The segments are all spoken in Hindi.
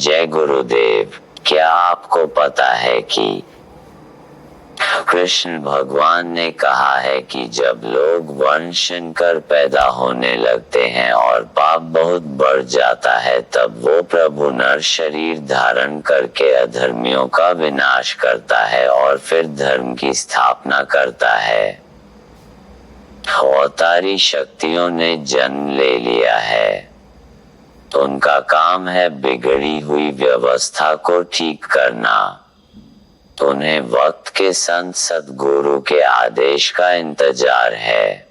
जय गुरुदेव। क्या आपको पता है कि कृष्ण भगवान ने कहा है कि जब लोग वंश कर पैदा होने लगते हैं और पाप बहुत बढ़ जाता है तब वो प्रभु नर शरीर धारण करके अधर्मियों का विनाश करता है और फिर धर्म की स्थापना करता है। अवतारी शक्तियों ने जन्म ले लिया है। उनका काम है बिगड़ी हुई व्यवस्था को ठीक करना। उन्हें वक्त के संत सद्गुरु के आदेश का इंतजार है।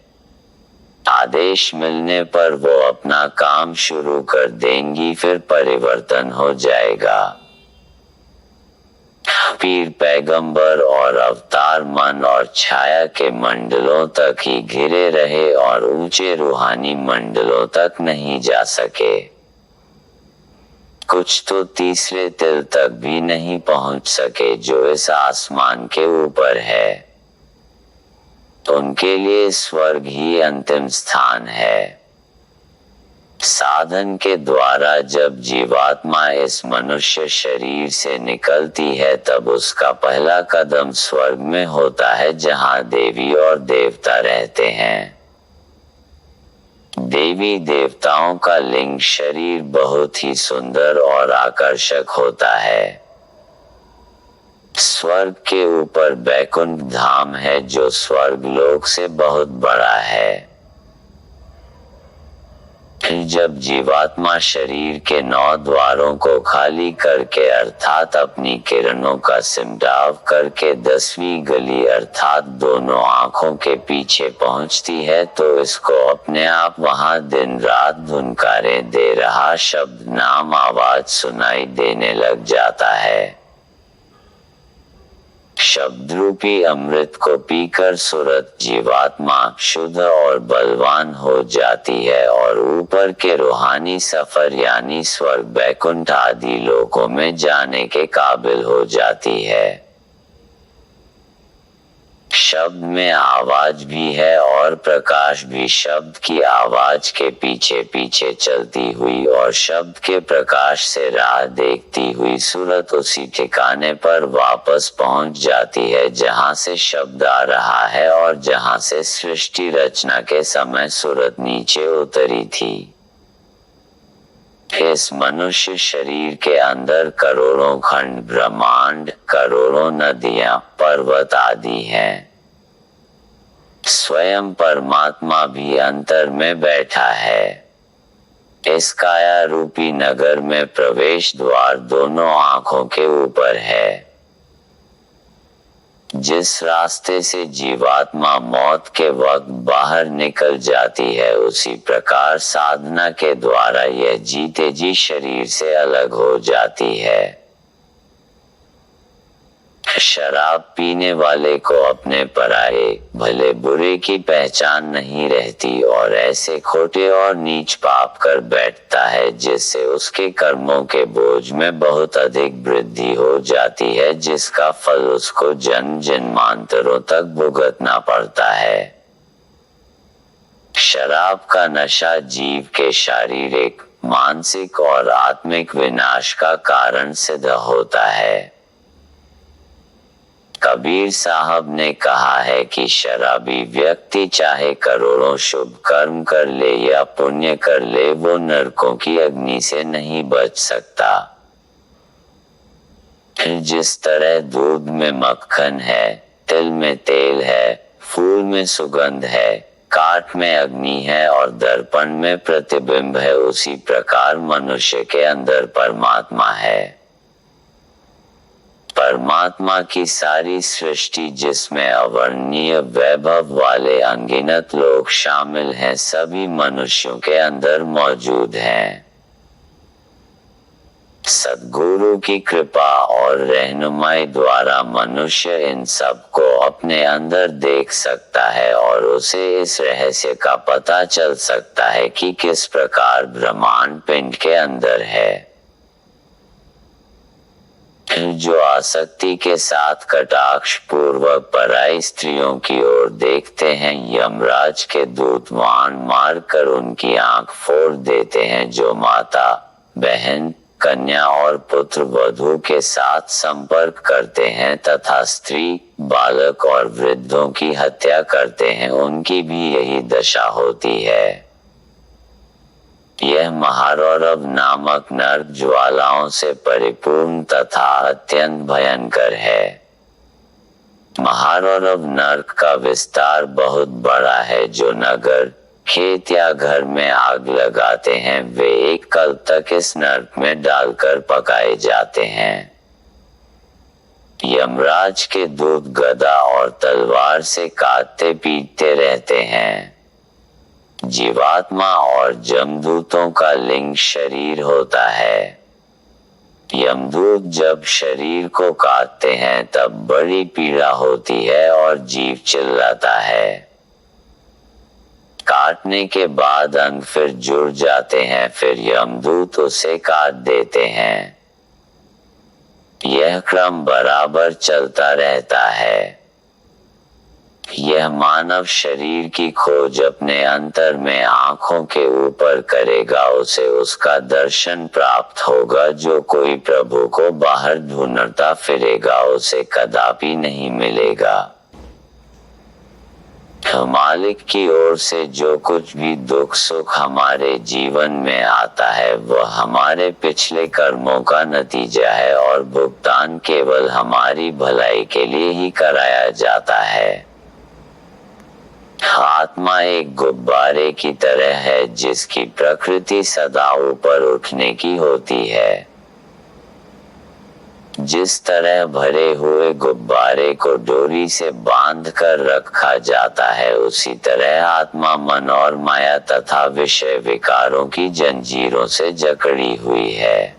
आदेश मिलने पर वो अपना काम शुरू कर देंगी, फिर परिवर्तन हो जाएगा। पीर पैगंबर और अवतार मन और छाया के मंडलों तक ही घिरे रहे और ऊंचे रूहानी मंडलों तक नहीं जा सके। कुछ तो तीसरे तिल तक भी नहीं पहुंच सके जो इस आसमान के ऊपर है। उनके लिए स्वर्ग ही अंतिम स्थान है। साधन के द्वारा जब जीवात्मा इस मनुष्य शरीर से निकलती है तब उसका पहला कदम स्वर्ग में होता है, जहां देवी और देवता रहते हैं। देवी देवताओं का लिंग शरीर बहुत ही सुंदर और आकर्षक होता है। स्वर्ग के ऊपर बैकुंठ धाम है जो स्वर्ग लोक से बहुत बड़ा है। जब जीवात्मा शरीर के 9 द्वारों को खाली करके अर्थात अपनी किरणों का सिमटाव करके 10वीं गली अर्थात दोनों आंखों के पीछे पहुंचती है तो इसको अपने आप वहां दिन रात धुनकारें दे रहा शब्द नाम आवाज सुनाई देने लग जाता है। शब्द रूपी अमृत को पीकर सुरत जीवात्मा शुद्ध और बलवान हो जाती है और ऊपर के रूहानी सफर यानी स्वर्ग बैकुंठ आदि लोकों में जाने के काबिल हो जाती है। शब्द में आवाज भी है और प्रकाश भी शब्द की आवाज के पीछे पीछे चलती हुई और शब्द के प्रकाश से राह देखती हुई सूरत उसी ठिकाने पर वापस पहुंच जाती है जहां से शब्द आ रहा है और जहां से सृष्टि रचना के समय सूरत नीचे उतरी थी। इस मनुष्य शरीर के अंदर करोड़ों खंड ब्रह्मांड, करोड़ों नदियां, पर्वत आदि हैं। स्वयं परमात्मा भी अंतर में बैठा है। इस काया रूपी नगर में प्रवेश द्वार दोनों आंखों के ऊपर है। जिस रास्ते से जीवात्मा मौत के वक्त बाहर निकल जाती है उसी प्रकार साधना के द्वारा यह जीते जी शरीर से अलग हो जाती है। शराब पीने वाले को अपने पराये भले बुरे की पहचान नहीं रहती और ऐसे खोटे और नीच पाप कर बैठता है जिससे उसके कर्मों के बोझ में बहुत अधिक वृद्धि हो जाती है, जिसका फल उसको जन्म जन्मांतरों तक भुगतना पड़ता है। शराब का नशा जीव के शारीरिक, मानसिक और आत्मिक विनाश का कारण सिद्ध होता है। कबीर साहब ने कहा है कि शराबी व्यक्ति चाहे करोड़ों शुभ कर्म कर ले या पुण्य कर ले वो नरकों की अग्नि से नहीं बच सकता। जिस तरह दूध में मक्खन है, तिल में तेल है, फूल में सुगंध है, काठ में अग्नि है और दर्पण में प्रतिबिंब है, उसी प्रकार मनुष्य के अंदर परमात्मा है। परमात्मा की सारी सृष्टि जिसमें अवर्णनीय वैभव वाले अनगिनत लोग शामिल हैं सभी मनुष्यों के अंदर मौजूद हैं। सद्गुरु की कृपा और रहनुमाई द्वारा मनुष्य इन सब को अपने अंदर देख सकता है और उसे इस रहस्य का पता चल सकता है कि किस प्रकार ब्रह्मांड पिंड के अंदर है। जो आसक्ति के साथ कटाक्ष पूर्वक पराई स्त्रियों की ओर देखते हैं, यमराज के दूत वाण मार कर उनकी आंख फोड़ देते हैं। जो माता, बहन, कन्या और पुत्र वधू के साथ संपर्क करते हैं तथा स्त्री, बालक और वृद्धों की हत्या करते हैं, उनकी भी यही दशा होती है। यह महारौरव नामक नरक ज्वालाओं से परिपूर्ण तथा अत्यंत भयंकर है। महारौरव नरक का विस्तार बहुत बड़ा है। जो नगर, खेत या घर में आग लगाते हैं वे एक कल्प तक इस नरक में डालकर पकाए जाते हैं। यमराज के दूत गदा और तलवार से काटते पीटते रहते हैं। जीवात्मा और जमदूतों का लिंग शरीर होता है। यमदूत जब शरीर को काटते हैं तब बड़ी पीड़ा होती है और जीव चिल्लाता है। काटने के बाद अंग फिर जुड़ जाते हैं, फिर यमदूत उसे काट देते हैं। यह क्रम बराबर चलता रहता है। यह मानव शरीर की खोज अपने अंतर में आंखों के ऊपर करेगा, उसे उसका दर्शन प्राप्त होगा। जो कोई प्रभु को बाहर ढूंढता फिरेगा उसे कदापि नहीं मिलेगा। मालिक की ओर से जो कुछ भी दुख सुख हमारे जीवन में आता है वह हमारे पिछले कर्मों का नतीजा है और भुगतान केवल हमारी भलाई के लिए ही कराया जाता है। आत्मा एक गुब्बारे की तरह है जिसकी प्रकृति सदा ऊपर उठने की होती है। जिस तरह भरे हुए गुब्बारे को डोरी से बांधकर रखा जाता है उसी तरह आत्मा मन और माया तथा विषय विकारों की जंजीरों से जकड़ी हुई है।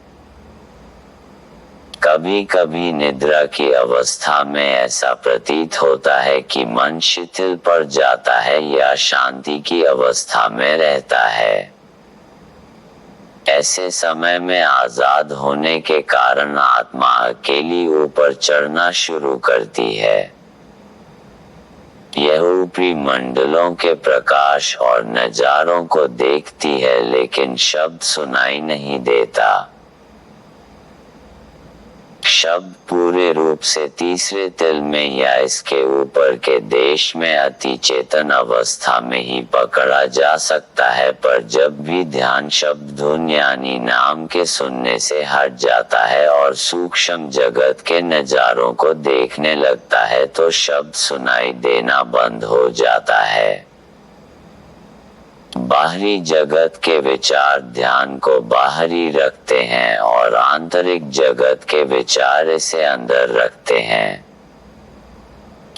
कभी कभी निद्रा की अवस्था में ऐसा प्रतीत होता है कि मन शिथिल पड़ जाता है या शांति की अवस्था में रहता है। ऐसे समय में आजाद होने के कारण आत्मा अकेली ऊपर चढ़ना शुरू करती है। यह ऊपरी मंडलों के प्रकाश और नजारों को देखती है लेकिन शब्द सुनाई नहीं देता। शब्द पूरे रूप से तीसरे तिल में या इसके ऊपर के देश में अति चेतन अवस्था में ही पकड़ा जा सकता है, पर जब भी ध्यान शब्द धुन यानी नाम के सुनने से हट जाता है और सूक्ष्म जगत के नजारों को देखने लगता है तो शब्द सुनाई देना बंद हो जाता है। बाहरी जगत के विचार ध्यान को बाहरी रखते हैं और आंतरिक जगत के विचार इसे अंदर रखते हैं।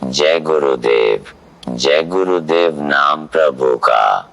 जय गुरुदेव। जय गुरुदेव नाम प्रभु का।